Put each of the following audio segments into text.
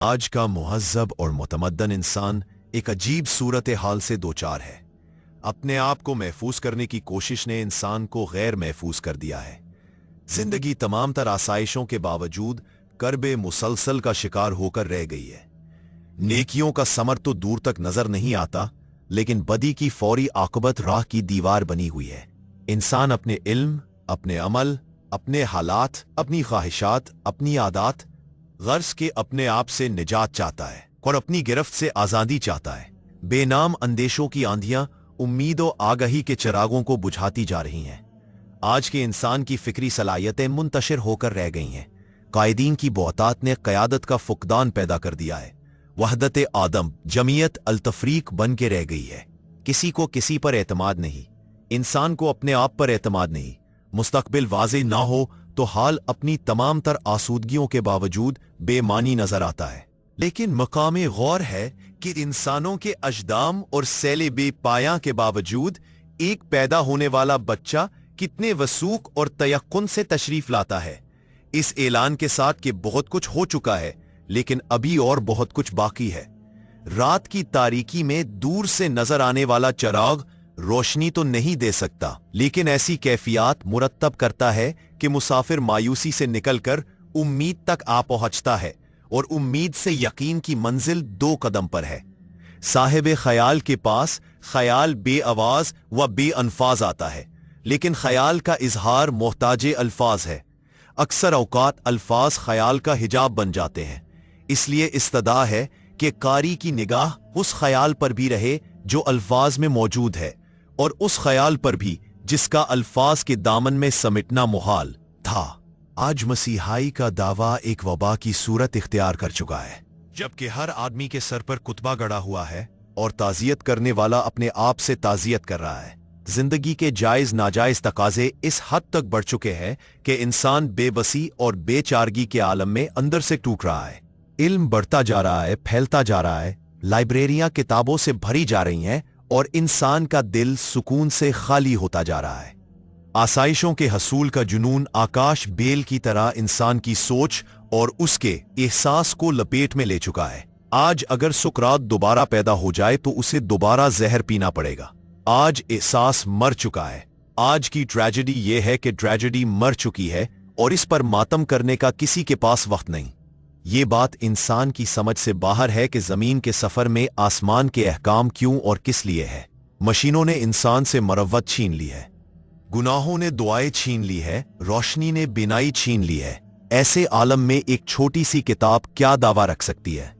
आज का मुहज़्ज़ब और मुतमद्दन इंसान एक अजीब सूरत हाल से दोचार है। अपने आप को महफूज करने की कोशिश ने इंसान को गैर महफूज कर दिया है। जिंदगी तमाम तर आसाइशों के बावजूद करबे मुसलसल का शिकार होकर रह गई है। नेकियों का समर तो दूर तक नजर नहीं आता, लेकिन बदी की फौरी आकबत राह की दीवार बनी हुई है। इंसान अपने इल्म, अपने अमल, अपने हालात, अपनी ख्वाहिशात, अपनी आदत गर्ज के अपने आप से निजात चाहता है और अपनी गिरफ्त से आज़ादी चाहता है। बेनाम अंदेशों की आंधियां उम्मीद और आगाही के चिरागों को बुझाती जा रही हैं। आज के इंसान की फिक्री सलाहियतें मुंतशिर होकर रह गई हैं। कायदीन की बहुतात ने क़यादत का फुकदान पैदा कर दिया है। वहदत आदम, जमीयत अल-तफरीक बन के रह गई है। किसी को किसी पर एतमाद नहीं, इंसान को अपने आप पर एतमाद नहीं। मुस्तकबिल वाज़ेह ना हो तो हाल अपनी तमाम तर आसूदगियों के बावजूद बेमानी नजर आता है। लेकिन मकामे गौर है कि इंसानों के अजदाम और सैले बेपाया के बावजूद एक पैदा होने वाला बच्चा कितने वसूख और तयक्कुन से तशरीफ लाता है। इस ऐलान के साथ कि बहुत कुछ हो चुका है, लेकिन अभी और बहुत कुछ बाकी है। रात की तारीकी में दूर से नजर आने वाला चिराग रोशनी तो नहीं दे सकता, लेकिन ऐसी कैफियत मुरत्तब करता है कि मुसाफिर मायूसी से निकलकर उम्मीद तक आ पहुंचता है, और उम्मीद से यकीन की मंजिल 2 कदम पर है। साहिब ख्याल के पास ख्याल बे आवाज व बे अनफाज आता है, लेकिन ख्याल का इजहार मोहताजे अल्फाज है। अक्सर औकात अल्फाज ख्याल का हिजाब बन जाते हैं। इसलिए इस्तदा है कि कारी की निगाह उस ख्याल पर भी रहे जो अल्फाज में मौजूद है, और उस ख्याल पर भी जिसका अल्फाज के दामन में समिटना मुहाल था। आज मसीहाई का दावा एक वबा की सूरत इख्तियार कर चुका है, जबकि हर आदमी के सर पर कुतबा गड़ा हुआ है और ताजियत करने वाला अपने आप से ताजियत कर रहा है। जिंदगी के जायज नाजायज तकाजे इस हद तक बढ़ चुके हैं कि इंसान बेबसी और बेचारगी के आलम में अंदर से टूट रहा है। इल्म बढ़ता जा रहा है, फैलता जा रहा है, लाइब्रेरियां किताबों से भरी जा रही हैं, और इंसान का दिल सुकून से खाली होता जा रहा है। आसाइशों के हसूल का जुनून आकाश बेल की तरह इंसान की सोच और उसके एहसास को लपेट में ले चुका है। आज अगर सुकरात दोबारा पैदा हो जाए तो उसे दोबारा जहर पीना पड़ेगा। आज एहसास मर चुका है। आज की ट्रेजेडी यह है कि ट्रेजेडी मर चुकी है, और इस पर मातम करने का किसी के पास वक्त नहीं। ये बात इंसान की समझ से बाहर है कि जमीन के सफर में आसमान के अहकाम क्यों और किस लिए है। मशीनों ने इंसान से मरवत छीन ली है, गुनाहों ने दुआएं छीन ली है, रोशनी ने बिनाई छीन ली है। ऐसे आलम में एक छोटी सी किताब क्या दावा रख सकती है?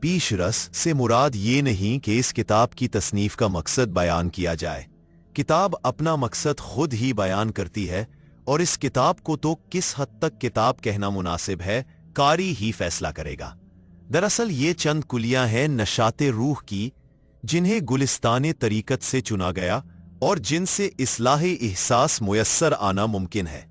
पीशरस से मुराद ये नहीं कि इस किताब की तसनीफ का मकसद बयान किया जाए। किताब अपना मकसद खुद ही बयान करती है, और इस किताब को तो किस हद तक किताब कहना मुनासिब है कारी ही फैसला करेगा। दरअसल ये चंद कुलियां हैं नशाते रूह की, जिन्हें गुलिस्ताने तरीकत से चुना गया और जिनसे इस्लाहे एहसास मुयस्सर आना मुमकिन है।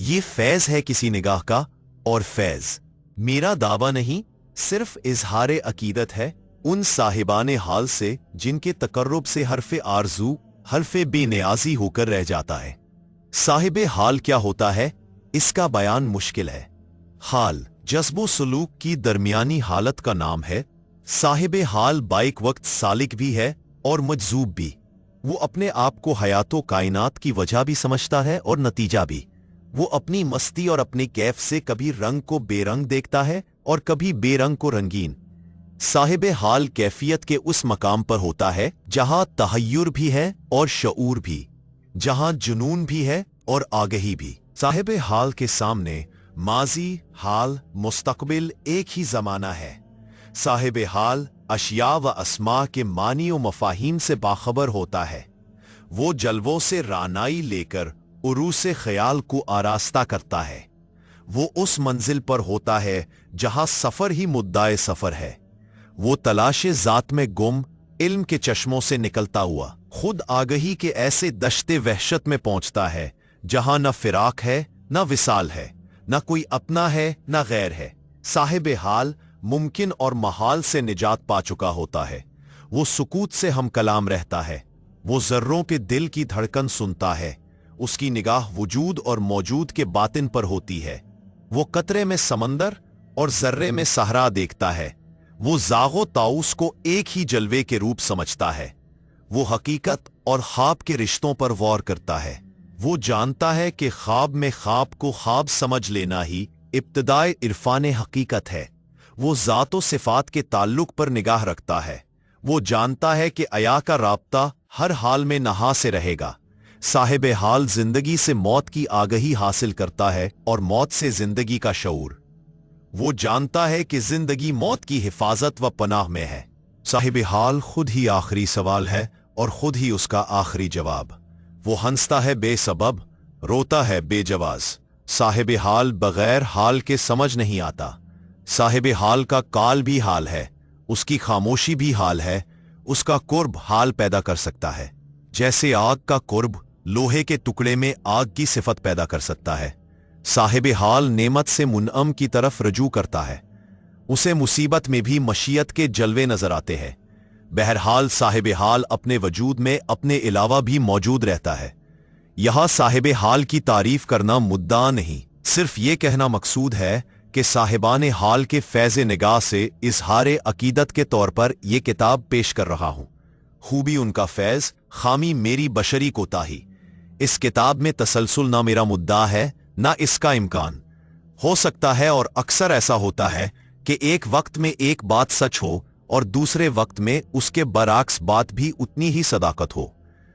ये फैज है किसी निगाह का, और फैज मेरा दावा नहीं, सिर्फ इजहार अकीदत है उन साहिबाने हाल से जिनके तकर्रुब से हरफे आरजू हरफे बेनियाजी होकर रह जाता है। साहिबे हाल क्या होता है, इसका बयान मुश्किल है। हाल जज्बो सलूक की दरमियानी हालत का नाम है। साहिबे हाल बाइक वक्त सालिक भी है और मजजूब भी। वो अपने आप को हयातो कायनात की वजह भी समझता है और नतीजा भी। वो अपनी मस्ती और अपने कैफ से कभी रंग को बेरंग देखता है और कभी बेरंग को रंगीन। साहिबे हाल कैफियत के उस मकाम पर होता है जहां तहय्युर भी है और शऊर भी, जहां जुनून भी है और आगही भी। साहिबे हाल के सामने माजी, हाल, मुस्तकबिल एक ही जमाना है। साहिबे हाल अशिया व अस्मा के मानी और मफाहीम से बाखबर होता है। वो जलवों से रानाई लेकर उरूसे ख्याल को आरास्ता करता है। वो उस मंजिल पर होता है जहां सफर ही मुद्दाए सफर है। वो तलाशे जात में गुम इल्म के चश्मों से निकलता हुआ खुद आगही के ऐसे दश्ते वहशत में पहुंचता है जहां न फिराक है, न विसाल है, न कोई अपना है, न गैर है। साहिबे हाल मुमकिन और महाल से निजात पा चुका होता है। वो सुकूत से हम कलाम रहता है। वो जर्रों के दिल की धड़कन सुनता है। उसकी निगाह वजूद और मौजूद के बातिन पर होती है। वो कतरे में समंदर और जर्रे में सहरा देखता है, वो जागो ताउस को एक ही जलवे के रूप समझता है। वो हकीकत और ख्वाब के रिश्तों पर गौर करता है। वो जानता है कि ख्वाब में ख्वाब को ख्वाब समझ लेना ही इब्तिदाए इरफान हकीकत है। वो ज़ात व सिफात के ताल्लुक पर निगाह रखता है। वो जानता है कि अया का राब्ता हर हाल में नहा से रहेगा। साहिब हाल जिंदगी से मौत की आगही हासिल करता है और मौत से जिंदगी का शऊर। वो जानता है कि जिंदगी मौत की हिफाजत व पनाह में है। साहिब हाल खुद ही आखिरी सवाल है और खुद ही उसका आखिरी जवाब। वो हंसता है बेसबब, रोता है बेजवाज। साहिब हाल बगैर हाल के समझ नहीं आता। साहिब हाल का काल भी हाल है, उसकी खामोशी भी हाल है, उसका कुर्ब हाल पैदा कर सकता है। जैसे आग का कुर्ब लोहे के टुकड़े में आग की सिफत पैदा कर सकता है। साहिब हाल नेमत से मुनअम की तरफ रजू करता है। उसे मुसीबत में भी मशीयत के जलवे नजर आते हैं। बहरहाल साहिब हाल अपने वजूद में अपने अलावा भी मौजूद रहता है। यहां साहिब हाल की तारीफ करना मुद्दा नहीं, सिर्फ ये कहना मकसूद है कि साहिबान हाल के फैज़ निगाह से इजहार अकीदत के तौर पर यह किताब पेश कर रहा हूं। खूबी उनका फैज़, खामी मेरी बशरी कोताही। इस किताब में तसलसल ना मेरा मुद्दा है ना इसका इम्कान। हो सकता है और अक्सर ऐसा होता है कि एक वक्त में एक बात सच हो और दूसरे वक्त में उसके बरअक्स बात भी उतनी ही सदाकत हो।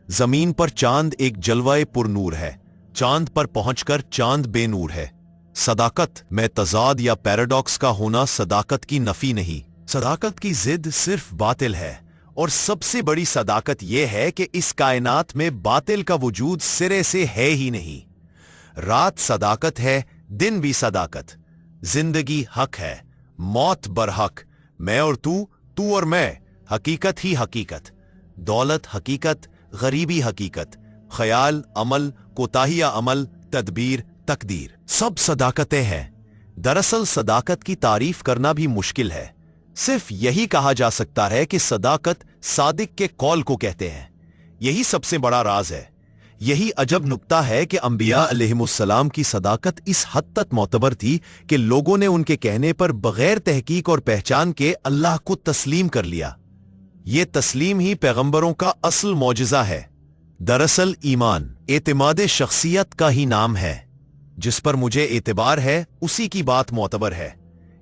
जमीन पर चांद एक जलवाए पुरनूर है, चांद पर पहुंचकर चांद बेनूर है। सदाकत में तजाद या पैराडॉक्स का होना सदाकत की नफी नहीं, सदाकत की जिद सिर्फ बातिल है। और सबसे बड़ी सदाकत यह है कि इस कायनात में बातिल का वजूद सिरे से है ही नहीं। रात सदाकत है, दिन भी सदाकत। जिंदगी हक है, मौत बरहक। मैं और तू और मैं, हकीकत ही हकीकत। दौलत हकीकत, गरीबी हकीकत। ख्याल अमल, कोताहिया अमल, तदबीर तकदीर, सब सदाकतें हैं। दरअसल सदाकत की तारीफ करना भी मुश्किल है। सिर्फ यही कहा जा सकता है कि सदाकत सादिक के कौल को कहते हैं। यही सबसे बड़ा राज है। यही अजब नुक्ता है कि अंबिया अलैहिमुस्सलाम की सदाकत इस हद तक मोतबर थी कि लोगों ने उनके कहने पर बगैर तहकीक और पहचान के अल्लाह को तस्लीम कर लिया। ये तस्लीम ही पैगंबरों का असल मौजिज़ा है। दरअसल ईमान एतमाद शख्सियत का ही नाम है। जिस पर मुझे एतबार है उसी की बात मोतबर है।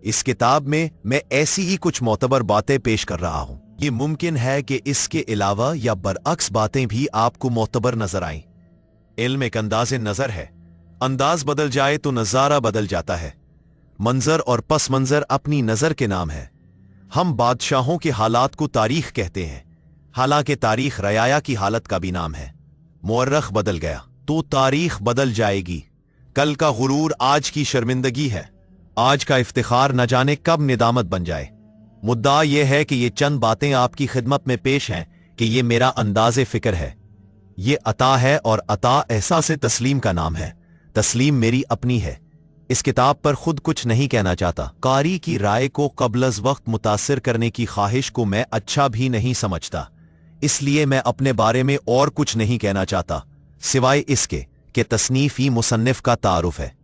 इस किताब में मैं ऐसी ही कुछ मोतबर बातें पेश कर रहा हूं। ये मुमकिन है कि इसके अलावा या बरअक्स बातें भी आपको मोतबर नजर आएं। इल्म एक अंदाज़े नजर है, अंदाज बदल जाए तो नजारा बदल जाता है। मंजर और पस मंजर अपनी नजर के नाम है। हम बादशाहों के हालात को तारीख कहते हैं, हालांकि तारीख रयाया की हालत का भी नाम है। मुअर्रख बदल गया तो तारीख बदल जाएगी। कल का गुरूर आज की शर्मिंदगी है, आज का इफ्तिखार न जाने कब निदामत बन जाए। मुद्दा यह है कि ये चंद बातें आपकी खिदमत में पेश हैं कि ये मेरा अंदाज़े फिक्र है। ये अता है और अता एहसास तस्लीम का नाम है। तस्लीम मेरी अपनी है। इस किताब पर खुद कुछ नहीं कहना चाहता। कारी की राय को क़ब्ल वक्त मुतासिर करने की ख्वाहिश को मैं अच्छा भी नहीं समझता, इसलिए मैं अपने बारे में और कुछ नहीं कहना चाहता सिवाय इसके कि तसनीफ ही मुसन्निफ का तारुफ है।